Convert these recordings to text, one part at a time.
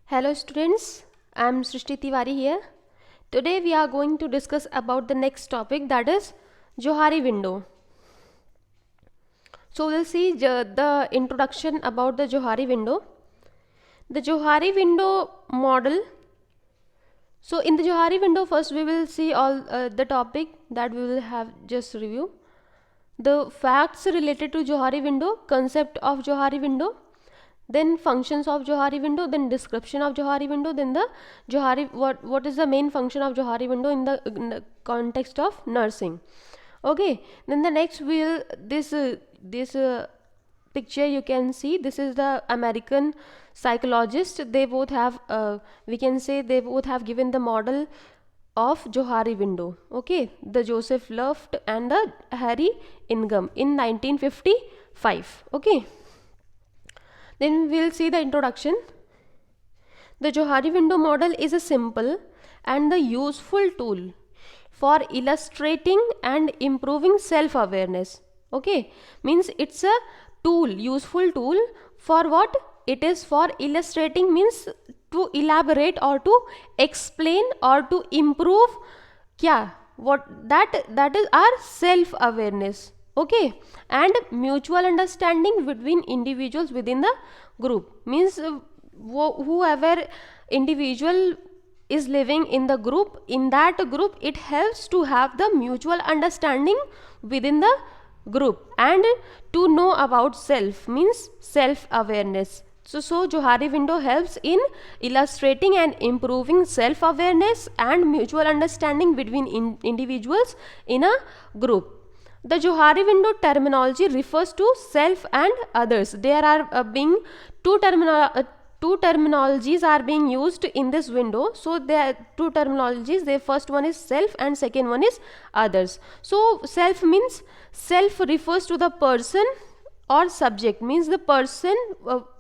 Hello students, I am Srishti Tiwari here. Today we are going to discuss about the next topic, that is Johari window. So we'll see the introduction about the Johari window. The Johari window model. So in the Johari window, first we will see all the topic that we will have just review. The facts related to Johari window, concept of Johari window, then functions of Johari window, then description of Johari window, then the Johari, what is the main function of Johari window in the context of nursing. Okay, then the next will this picture you can see, this is the American psychologist. They both have we can say they both have given the model of Johari window. Okay, the Joseph Luft and the Harry Ingham in 1955. Okay, then we'll see the introduction. The Johari window model is a simple and the useful tool for illustrating and improving self-awareness. Okay, means it's a tool, useful tool for what? It is for illustrating, means to elaborate or to explain or to improve kya, what that is our self-awareness. Okay, and mutual understanding between individuals within the group, means whoever individual is living in the group, in that group it helps to have the mutual understanding within the group and to know about self, means self awareness. So Johari window helps in illustrating and improving self awareness and mutual understanding between individuals in a group. The Johari window terminology refers to self and others. There are being two terminologies are being used in this window. So there are two terminologies. The first one is self and second one is others. So self means, self refers to the person or subject, means the person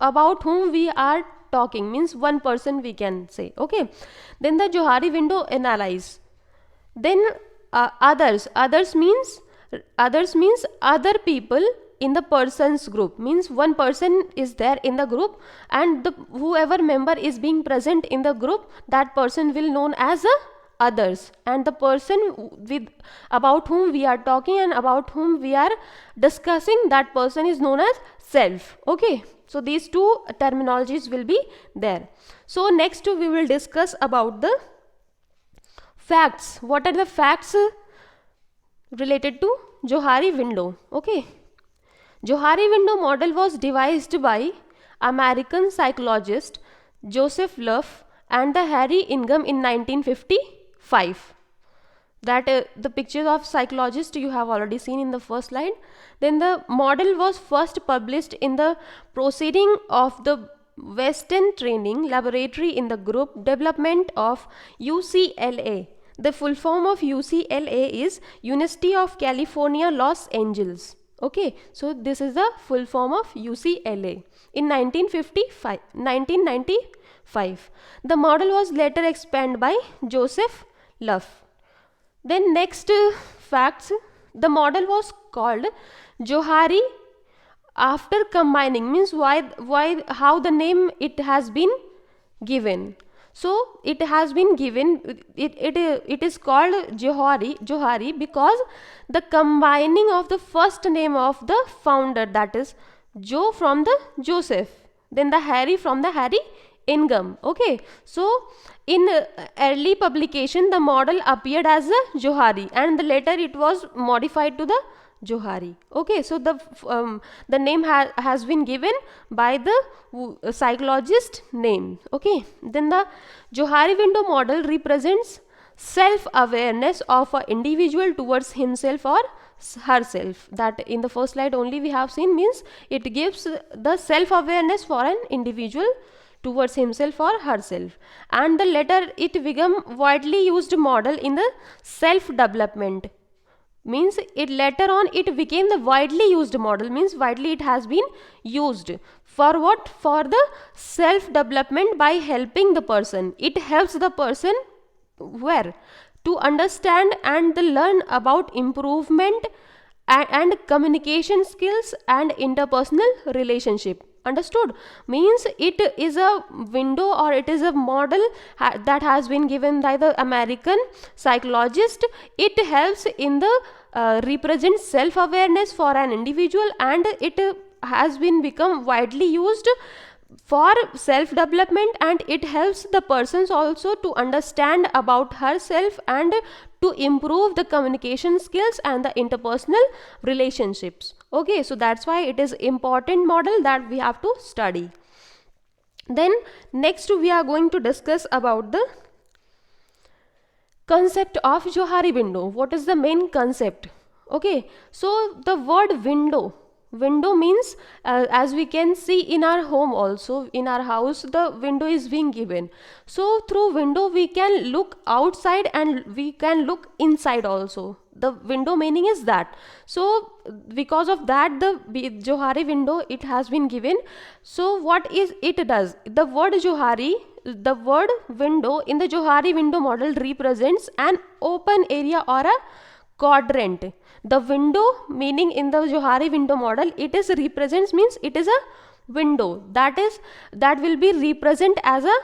about whom we are talking, means one person we can say. Okay, then the Johari window analyze. Then others means other people in the person's group, means one person is there in the group and whoever member is being present in the group, that person will known as a others, and the person with about whom we are talking and about whom we are discussing, that person is known as self. Okay, so these two terminologies will be there. So next we will discuss about the facts. What are the facts related to Johari window? Okay, Johari window model was devised by American psychologist Joseph Luft and the Harry Ingham in 1955. That the pictures of psychologist you have already seen in the first slide. Then the model was first published in the Proceeding of the Western Training Laboratory in the Group Development of UCLA. The full form of UCLA is University of California, Los Angeles. Okay, so this is the full form of UCLA in 1995. The model was later expanded by Joseph Luft. Then next facts, the model was called Johari after combining, means why how the name it has been given. So it has been given, it is called Johari because the combining of the first name of the founder, that is Joe from the Joseph, then the Harry from the Harry Ingham. Okay, so in early publication the model appeared as a Johari and later it was modified to the Johari. Okay, so the name has been given by the psychologist name. Okay, then the Johari window model represents self-awareness of an individual towards himself or herself. That in the first slide only we have seen, means it gives the self-awareness for an individual towards himself or herself, and the later it become widely used model in the self-development, means it later on it became the widely used model, means widely it has been used for what? For the self development by helping the person. It helps the person where to understand and learn about improvement and communication skills and interpersonal relationship. Understood? Means it is a window, or it is a model that has been given by the American psychologist. It helps in the represent self awareness for an individual, and it has been become widely used for self development, and it helps the persons also to understand about herself and to improve the communication skills and the interpersonal relationships. Okay, so that's why it is important model that we have to study. Then next we are going to discuss about the concept of Johari window. What is the main concept? Okay, so the word window means, as we can see in our home also, in our house the window is being given. So through window we can look outside and we can look inside also. The window meaning is that. So because of that the Johari window it has been given. So what is it does? The word Johari, the word window in the Johari window model represents an open area or a quadrant. The window meaning in the Johari window model, it is represents means it is a window that will be represent as a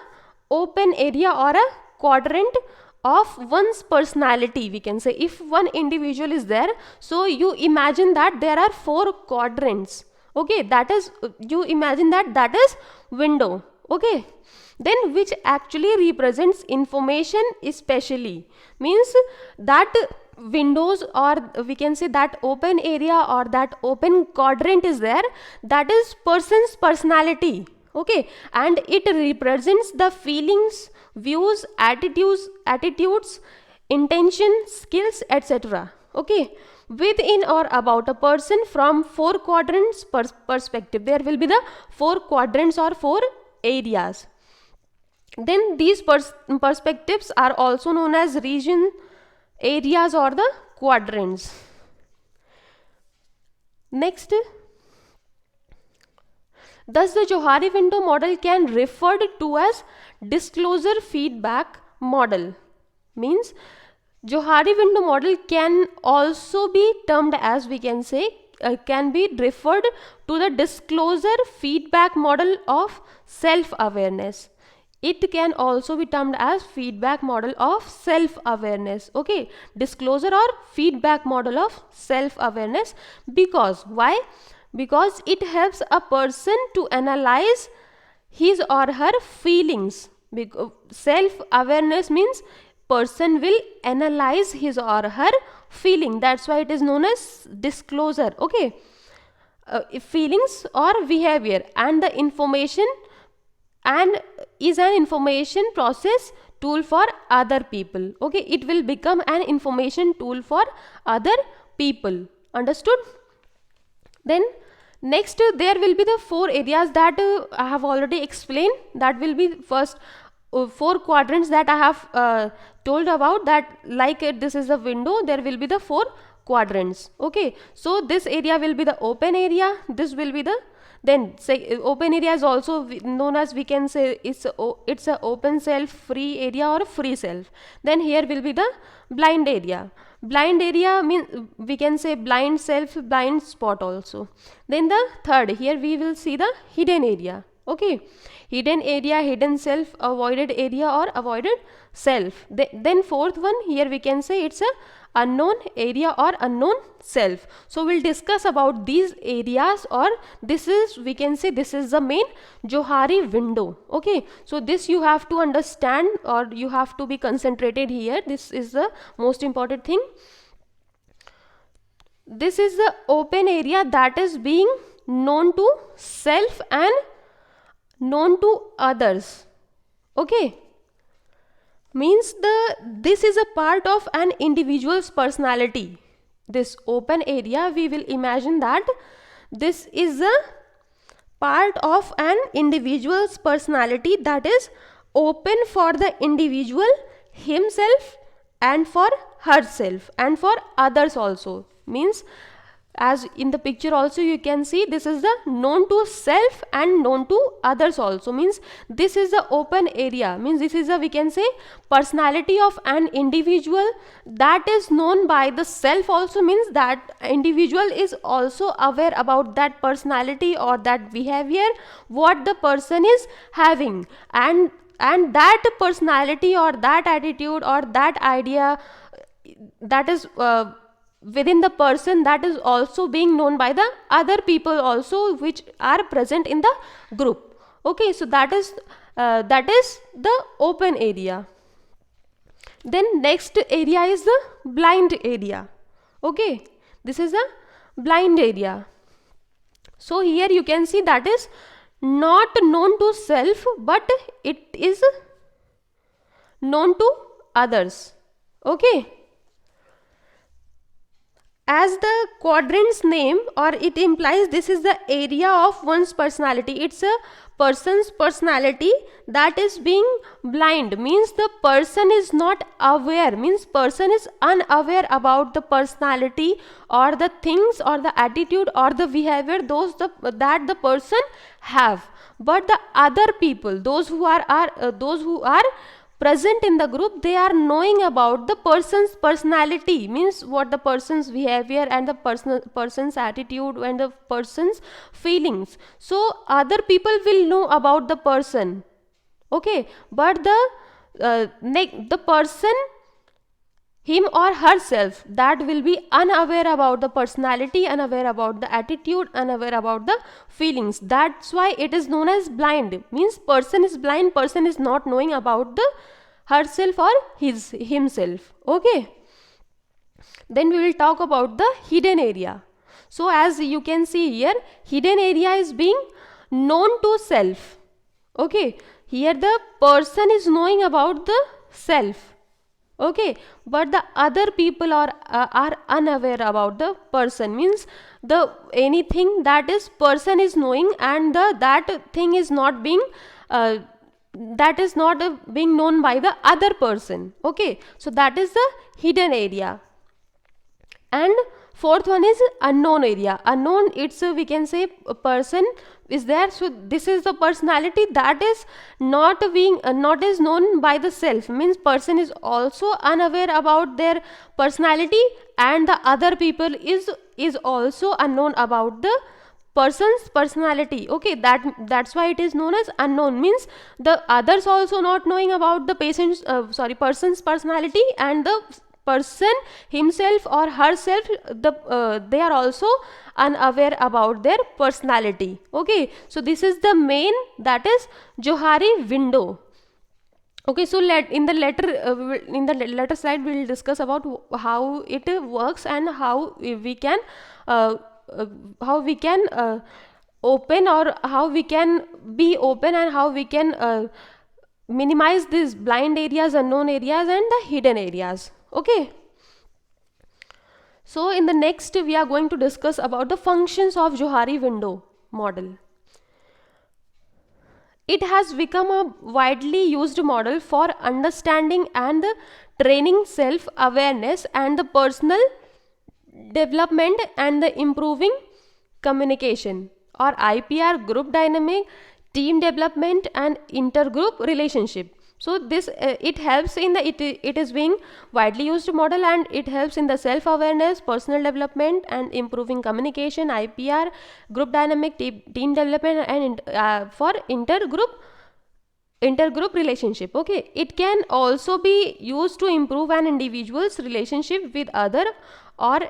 open area or a quadrant of one's personality, we can say. If one individual is there, so you imagine that there are 4 quadrants. Okay, that is, you imagine that is window. Okay, then which actually represents information, especially means that windows, or we can say that open area or that open quadrant is there, that is person's personality. Okay, and it represents the feelings, views, attitudes, intention, skills, etc. Okay, within or about a person from 4 quadrants perspective. There will be the 4 quadrants or 4 areas. Then these perspectives are also known as region, areas, or the quadrants. Next, thus the Johari window model can referred to as disclosure feedback model. Means Johari window model can also be termed as, we can say, can be referred to the disclosure feedback model of self awareness. It can also be termed as feedback model of self awareness. Okay, disclosure or feedback model of self awareness. Because why? Because it helps a person to analyze his or her feelings. Self awareness means person will analyze his or her feeling. That's why it is known as disclosure. Okay, feelings or behavior, and the information, and is an information process tool for other people. Okay, it will become an information tool for other people. Understood? Then next there will be the 4 areas that I have already explained. That will be first 4 quadrants that I have told about, that like this is a window, there will be the 4 quadrants. Okay, so this area will be the open area, this will be the, then say open area is also known as, we can say, it's a open self, free area, or free self. Then here will be the blind area. Blind area means, we can say, blind self, blind spot also. Then the third, here we will see the hidden area. Okay, hidden area, hidden self, avoided area, or avoided self. Then fourth one, here we can say it's a unknown area or unknown self. So we'll discuss about these areas, or this is, we can say, this is the main Johari window. Okay, so this you have to understand, or you have to be concentrated here. This is the most important thing. This is the open area that is being known to self and known to others. Okay, means this is a part of an individual's personality. This open area, we will imagine that this is a part of an individual's personality that is open for the individual himself and for herself and for others also. Means as in the picture also you can see, this is the known to self and known to others also, means this is the open area, means this is a, we can say, personality of an individual that is known by the self also, means that individual is also aware about that personality or that behavior what the person is having, and that personality or that attitude or that idea that is within the person, that is also being known by the other people also which are present in the group. Okay, so that is the open area. Then next area is the blind area. Okay, this is a blind area. So here you can see that is not known to self, but it is known to others. Okay, as the quadrant's name or it implies, this is the area of one's personality. It's a person's personality that is being blind, means the person is not aware, means person is unaware about the personality or the things or the attitude or the behavior that the person have, but the other people, those who are present in the group, they are knowing about the person's personality, means what the person's behavior and the person's attitude and the person's feelings. So other people will know about the person. Okay, but the person, him or herself, that will be unaware about the personality, unaware about the attitude, unaware about the feelings. That's why it is known as blind, means person is blind, person is not knowing about the herself or himself. Okay, then we will talk about the hidden area. So as you can see here, hidden area is being known to self. Okay, here the person is knowing about the self. Okay, but the other people are unaware about the person, means the anything that is person is knowing and that thing is not being being known by the other person. Okay, so that is the hidden area. And fourth one is unknown area. Unknown, it's we can say a person is there, so this is the personality that is not is known by the self, means person is also unaware about their personality and the other people is also unknown about the person's personality. Okay, that's why it is known as unknown, means the others also not knowing about the person's personality, and the person himself or herself, they are also unaware about their personality. Okay, so this is the main, that is Johari window. Okay, so in the later slide we will discuss about how it works and how we can open, or how we can be open, and how we can minimize these blind areas, unknown areas and the hidden areas. Okay, so in the next we are going to discuss about the functions of Johari window model. It has become a widely used model for understanding and training self-awareness and the personal development and the improving communication, or IPR, group dynamic, team development and intergroup relationship. So this it helps in the it is being widely used model, and it helps in the self awareness, personal development and improving communication, IPR, group dynamic, team development and for intergroup relationship. Okay, it can also be used to improve an individual's relationship with other, or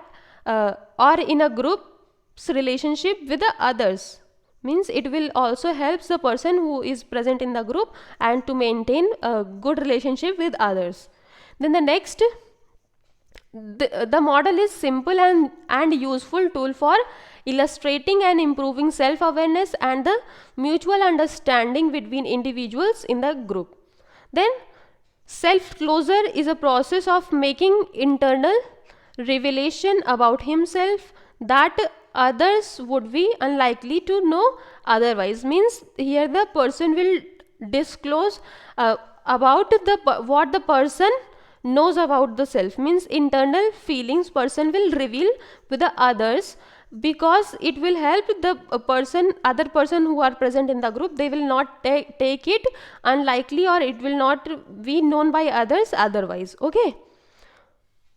in a group's relationship with the others, means it will also helps the person who is present in the group and to maintain a good relationship with others. Then the next, the model is simple and useful tool for illustrating and improving self-awareness and the mutual understanding between individuals in the group. Then self-closure is a process of making internal revelation about himself that others would be unlikely to know otherwise, means here the person will disclose about what the person knows about the self, means internal feelings person will reveal with the others, because it will help the other person who are present in the group, they will not take it unlikely, or it will not be known by others otherwise. Okay,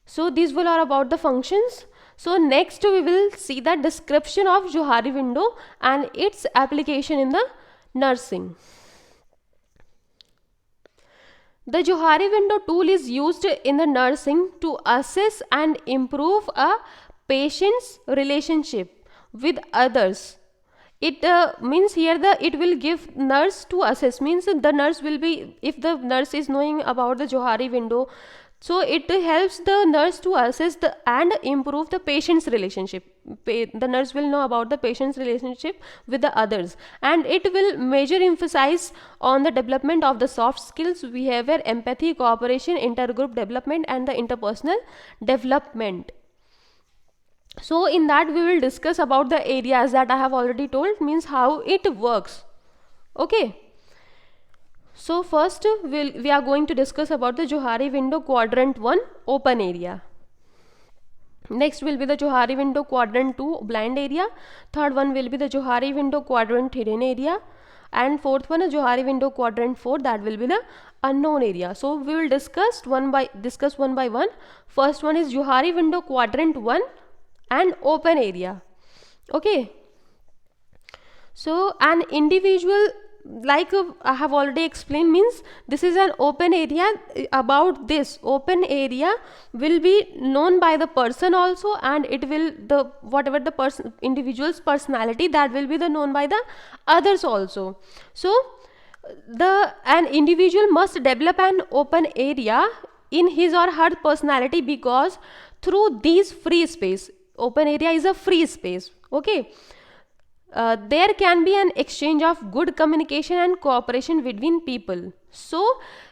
so these were all about the functions. So next we will see the description of Johari window and its application in the nursing. The Johari window tool is used in the nursing to assess and improve a patient's relationship with others. It means here it will give nurse to assess, means the nurse will be, if the nurse is knowing about the Johari window, so it helps the nurse to assess and improve the patient's relationship. The nurse will know about the patient's relationship with the others, and it will major emphasize on the development of the soft skills, behavior, empathy, cooperation, intergroup development, and the interpersonal development. So in that we will discuss about the areas that I have already told, means how it works. Okay. So first we are going to discuss about the Johari window quadrant 1 open area. Next will be the Johari window quadrant 2 blind area. Third one will be the Johari window quadrant hidden area. And fourth one is Johari window quadrant 4, that will be the unknown area. So we will discuss one by one. First one is Johari window quadrant 1 and open area. Okay. So an individual, like I have already explained, means this is an open area. About this open area will be known by the person also, and it will whatever the individual's personality, that will be known by the others also. So an individual must develop an open area in his or her personality, because through these free space, open area is a free space. Okay. There can be an exchange of good communication and cooperation between people. So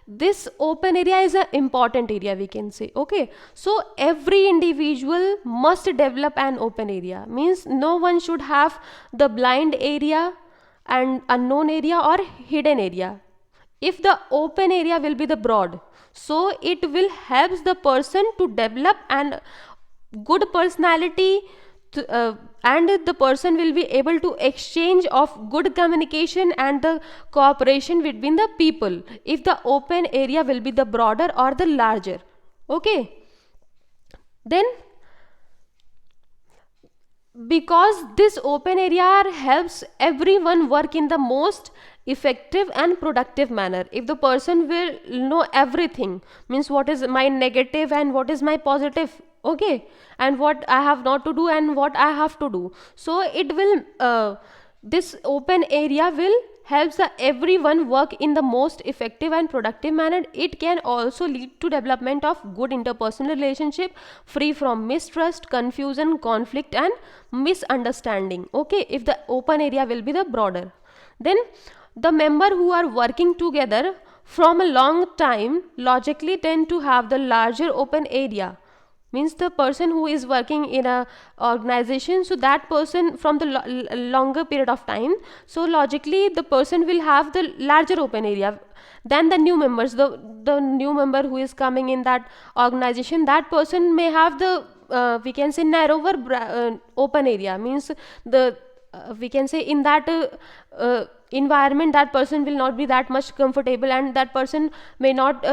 this open area is an important area, we can say. Okay, so every individual must develop an open area, means no one should have the blind area and unknown area or hidden area. If the open area will be the broad, so it will help the person to develop an good personality, and the person will be able to exchange of good communication and the cooperation between the people, if the open area will be the broader or the larger. Okay, then because this open area helps everyone work in the most effective and productive manner. If the person will know everything, means what is my negative and what is my positive, okay, and what I have not to do and what I have to do, so it will this open area will helps everyone work in the most effective and productive manner. It can also lead to development of good interpersonal relationship free from mistrust, confusion, conflict, and misunderstanding. Okay, if the open area will be the broader, then the member who are working together from a long time logically tend to have the larger open area, means the person who is working in a organization, so that person from the longer period of time, so logically the person will have the larger open area than the new members. The new member who is coming in that organization, that person may have the we can say narrower open area, means the we can say in that environment, that person will not be that much comfortable, and that person may not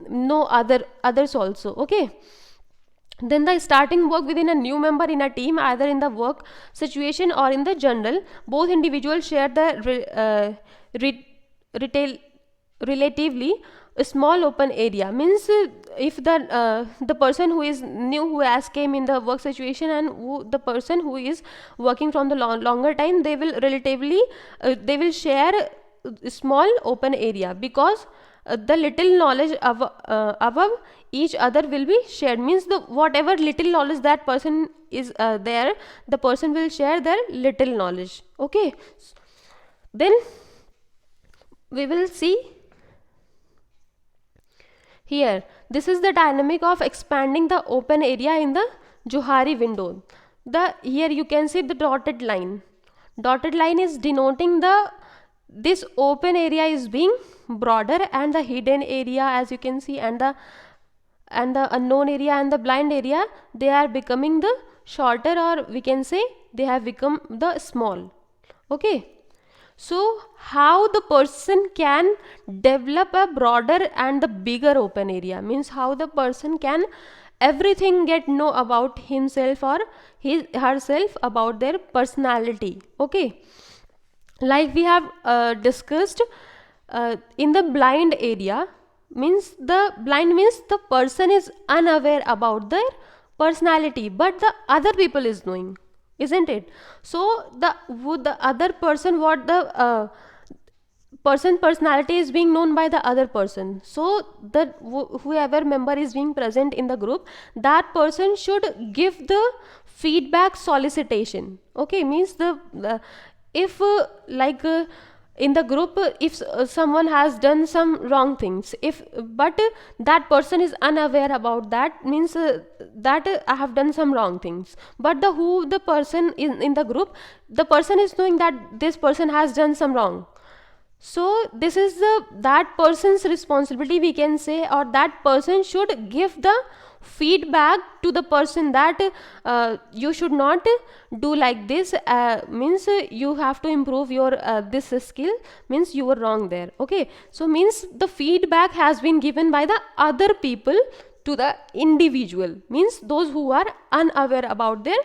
know others also. Okay, then the starting work within a new member in a team, either in the work situation or in the general, both individuals share the relatively small open area, means if the person who is new, who has came in the work situation, and the person who is working from the longer time, they will relatively they will share a small open area, because the little knowledge above each other will be shared, means the whatever little knowledge that person is there, the person will share their little knowledge. Okay, then we will see here, this is the dynamic of expanding the open area in the Johari window. Here you can see the dotted line. Dotted line is denoting this open area is being broader, and the hidden area, as you can see, and the unknown area and the blind area, they are becoming the shorter, or we can say they have become the small. Okay, so how the person can develop a broader and the bigger open area, means how the person can everything get know about himself or his herself, about their personality. Okay, like we have discussed in the blind area, means the blind means the person is unaware about their personality, but the other people is knowing, isn't it? So the would the other person, what the person personality is being known by the other person. So the whoever member is being present in the group, that person should give the feedback solicitation. Okay, means the if like in the group, if someone has done some wrong things, if but that person is unaware about that, means that I have done some wrong things, but the person in the group, the person is knowing that this person has done some wrong. So this is the that person's responsibility, we can say, or that person should give the feedback to the person that you should not do like this, means you have to improve your this skill, means you were wrong there. Okay, so means the feedback has been given by the other people to the individual, means those who are unaware about their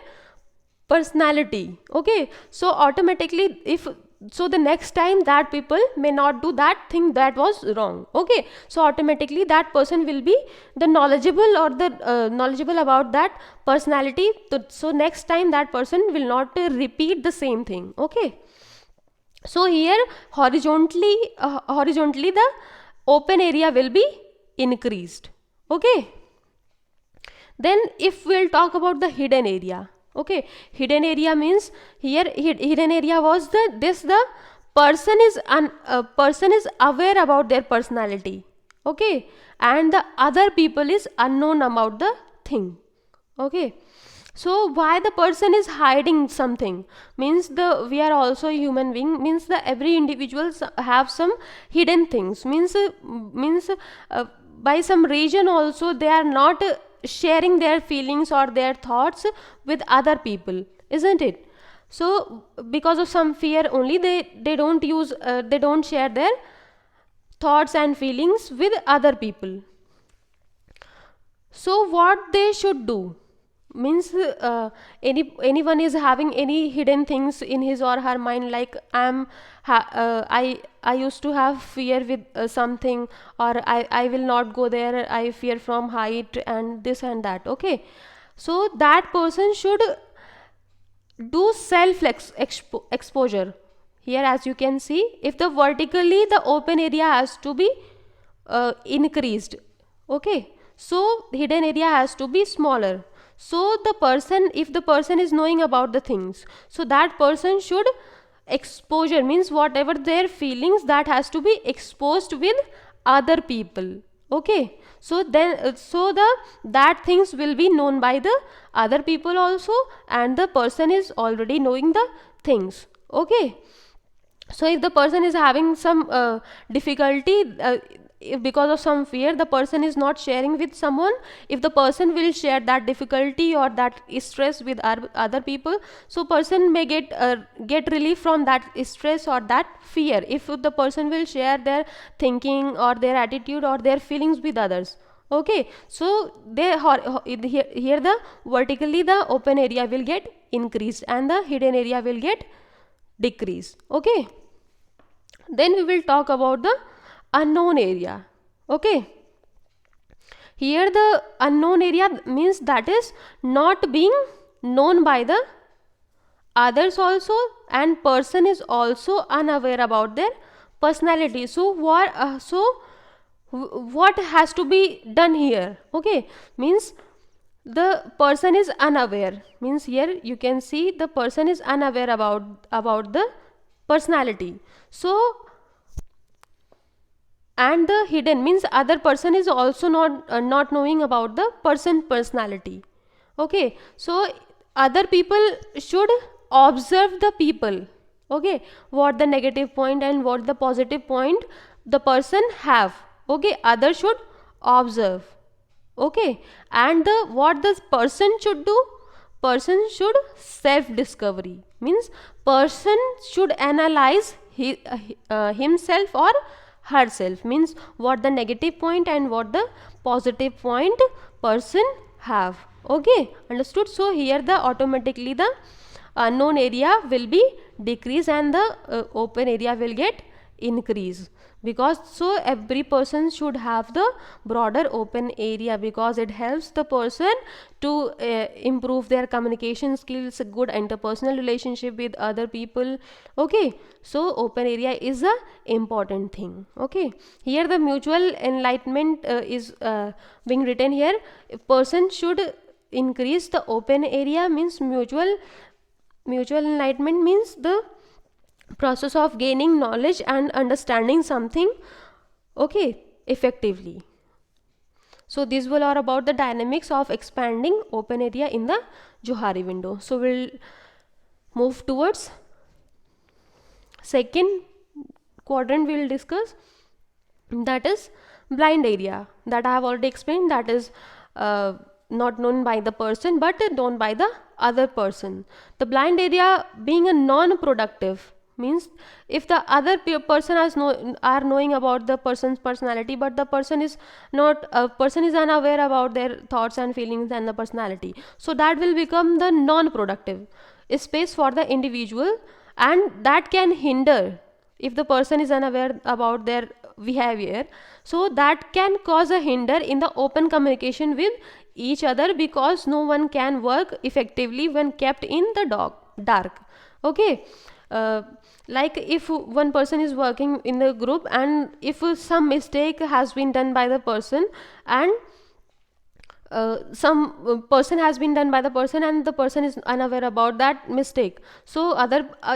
personality. Okay, so automatically, if so the next time that people may not do that thing that was wrong. Okay, so automatically that person will be the knowledgeable, or the knowledgeable about that personality, so next time that person will not repeat the same thing. Okay, so here horizontally the open area will be increased. Okay, then if we'll talk about the hidden area. Okay, hidden area means here hidden area was the person is person is aware about their personality. Okay, and the other people is unknown about the thing. Okay, so why the person is hiding something, means the we are also human being, means the every individuals have some hidden things, means by some reason also they are not sharing their feelings or their thoughts with other people, isn't it? So because of some fear only, they don't use they don't share their thoughts and feelings with other people. So what they should do, means anyone is having any hidden things in his or her mind, like I used to have fear with something, or I will not go there, I fear from height and this and that. Okay, so that person should do self exposure. Here as you can see, if the vertically the open area has to be increased. Okay, so hidden area has to be smaller. So the person, if the person is knowing about the things, so that person should exposure, means whatever their feelings, that has to be exposed with other people. Okay, so then so the that things will be known by the other people also, and the person is already knowing the things. Okay, so if the person is having some difficulty, if because of some fear the person is not sharing with someone, if the person will share that difficulty or that stress with other people, so person may get relief from that stress or that fear, if the person will share their thinking or their attitude or their feelings with others. Okay, so here the vertically the open area will get increased and the hidden area will get decreased. Okay, then we will talk about the unknown area. Okay, here the unknown area means that is not being known by the others also, and person is also unaware about their personality. So what has to be done here? Okay, means the person is unaware, means here you can see the person is unaware about the personality. So and the hidden means other person is also not knowing about the personality. Okay, so other people should observe the people. Okay, what the negative point and what the positive point the person have. Okay, others should observe. Okay, and the what the person should do, person should self discovery, means person should analyze himself or herself, means what the negative point and what the positive point person have. Okay, understood? So here the automatically the unknown area will be decrease and the open area will get increase, because so every person should have the broader open area, because it helps the person to improve their communication skills, good interpersonal relationship with other people. Okay, so open area is a important thing. Okay, here the mutual enlightenment is being written here. A person should increase the open area, means mutual enlightenment means the process of gaining knowledge and understanding something, okay, effectively. So these were all about the dynamics of expanding open area in the Johari window. So we'll move towards second quadrant we will discuss, that is blind area, that I have already explained, that is not known by the person but known by the other person. The blind area being a non-productive, means if the other person are knowing about the person's personality, but the person is not person is unaware about their thoughts and feelings and the personality, so that will become the non-productive space for the individual, and that can hinder if the person is unaware about their behavior, so that can cause a hinder in the open communication with each other, because no one can work effectively when kept in the dark. Okay, like if one person is working in the group and if some mistake has been done by the person, and some person has been done by the person and the person is unaware about that mistake, so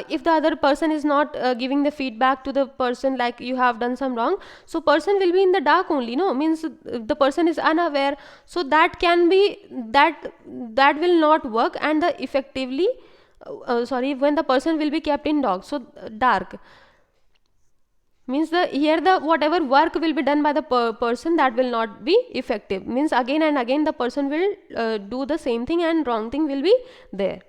if the other person is not giving the feedback to the person like you have done some wrong, so person will be in the dark only, no, means the person is unaware, so that can be that will not work, and the effectively when the person will be kept in dark, means here the whatever work will be done by the person, that will not be effective, means again and again the person will do the same thing and wrong thing will be there.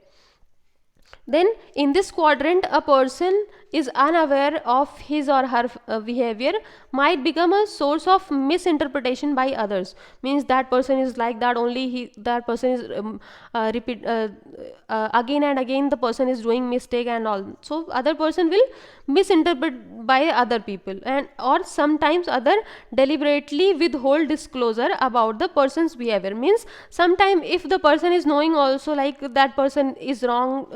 Then in this quadrant, a person is unaware of his or her behavior might become a source of misinterpretation by others, means that person is like that only, that person is repeat again and again the person is doing mistake and all, so other person will misinterpret by other people, and or sometimes other deliberately withhold disclosure about the person's behavior, means sometime if the person is knowing also like that person is wrong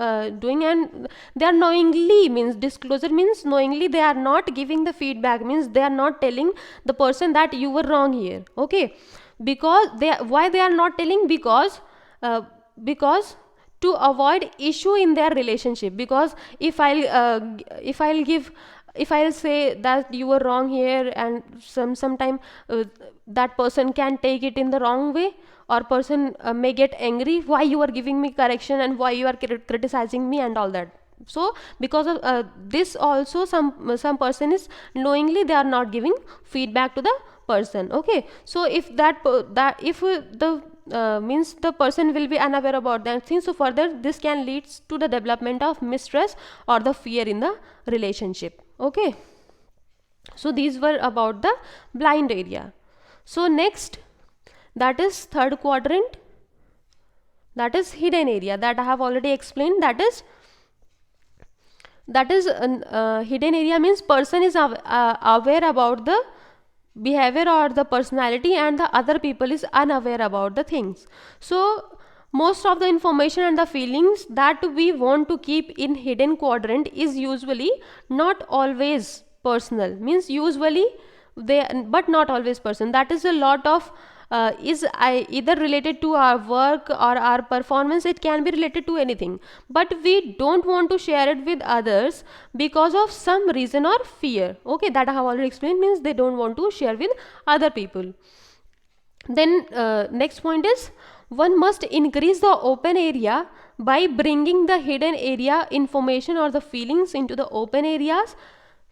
doing, and they are knowingly, means disclosure means knowingly they are not giving the feedback, means they are not telling the person that you were wrong here. Okay, because why they are not telling, because to avoid issue in their relationship, because if I'll say that you were wrong here, and sometime that person can take it in the wrong way, or person may get angry, why you are giving me correction and why you are criticizing me and all that. So because of this also some person is knowingly they are not giving feedback to the person. Okay, so if the means the person will be unaware about that thing, so further this can lead to the development of mistrust or the fear in the relationship. Okay, so these were about the blind area. So next, that is third quadrant, that is hidden area, that I have already explained. That is hidden area means person is aware about the behavior or the personality, and the other people is unaware about the things. So most of the information and the feelings that we want to keep in hidden quadrant is usually not always personal, means usually they, but not always person, that is a lot of is either related to our work or our performance, it can be related to anything, but we don't want to share it with others because of some reason or fear. Okay, that I have already explained, means they don't want to share with other people. Then next point is, one must increase the open area by bringing the hidden area information or the feelings into the open areas,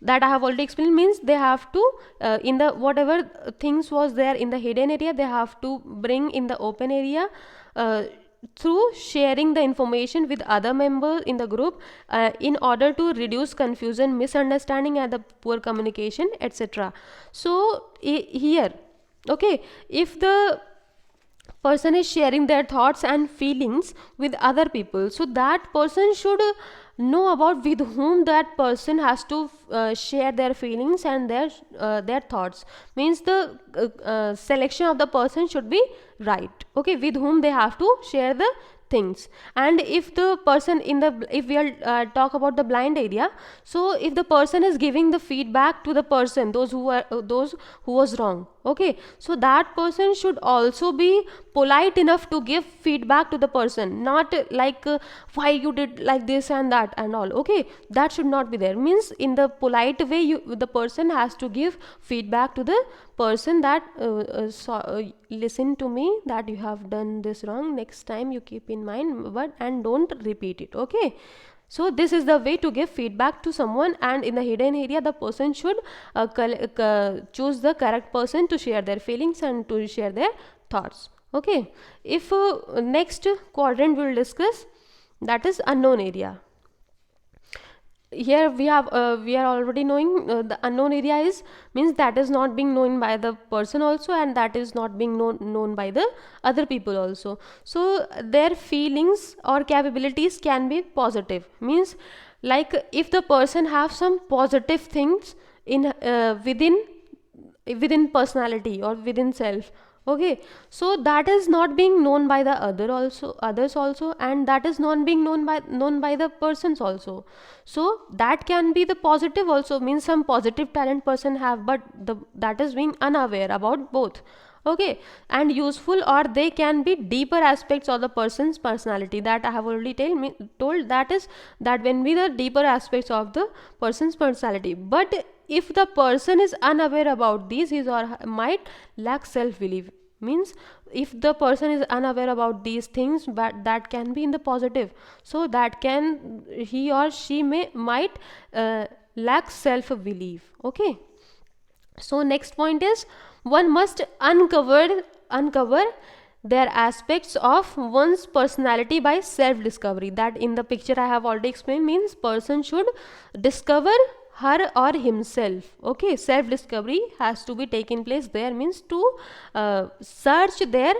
that I have already explained, means they have to in the whatever things was there in the hidden area, they have to bring in the open area through sharing the information with other members in the group in order to reduce confusion, misunderstanding and the poor communication, etc. So here, okay, if the person is sharing their thoughts and feelings with other people, so that person should know about with whom that person has to share their feelings and their thoughts. Means the selection of the person should be right, okay, with whom they have to share the things. And if the person in the, if we are talk about the blind area, so if the person is giving the feedback to the person, those who was wrong, okay, so that person should also be polite enough to give feedback to the person, not like why you did like this and that and all, okay, that should not be there. Means in the polite way, the person has to give feedback to the person that listen to me, that you have done this wrong, next time you keep in mind, but and don't repeat it, okay. So this is the way to give feedback to someone. And in the hidden area, the person should choose the correct person to share their feelings and to share their thoughts, okay. If next quadrant we will discuss, that is unknown area. Here we are already knowing the unknown area is, means that is not being known by the person also, and that is not being known by the other people also. So their feelings or capabilities can be positive. Means like if the person have some positive things in within personality or within self, okay, so that is not being known by the others also, and that is not being known by the persons also. So that can be the positive also. Means some positive talent person have, but that is being unaware about both, okay. And useful, or they can be deeper aspects of the person's personality, that I have already told, that is that when we the deeper aspects of the person's personality. But if the person is unaware about these, his or her might lack self belief. Means if the person is unaware about these things, but that can be in the positive, so that can, he or she might lack self belief, okay. So next point is, one must uncover their aspects of one's personality by self discovery. That in the picture I have already explained, means person should discover her or himself, okay. Self discovery has to be taken place there. Means to search their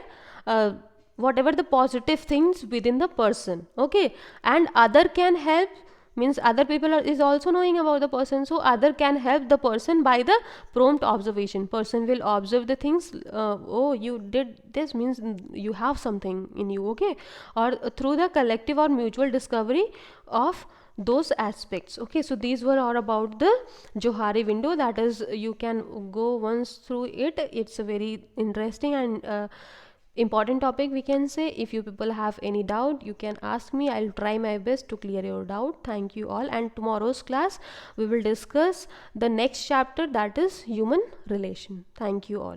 whatever the positive things within the person, okay. And other can help, means other people is also knowing about the person, so other can help the person by the prompt observation. Person will observe the things, oh, you did this, means you have something in you, okay. Or through the collective or mutual discovery of those aspects, okay. So these were all about the Johari window. That is, you can go once through it. It's a very interesting and important topic, we can say. If you people have any doubt, you can ask me. I'll try my best to clear your doubt. Thank you all. And tomorrow's class we will discuss the next chapter, that is human relation. Thank you all.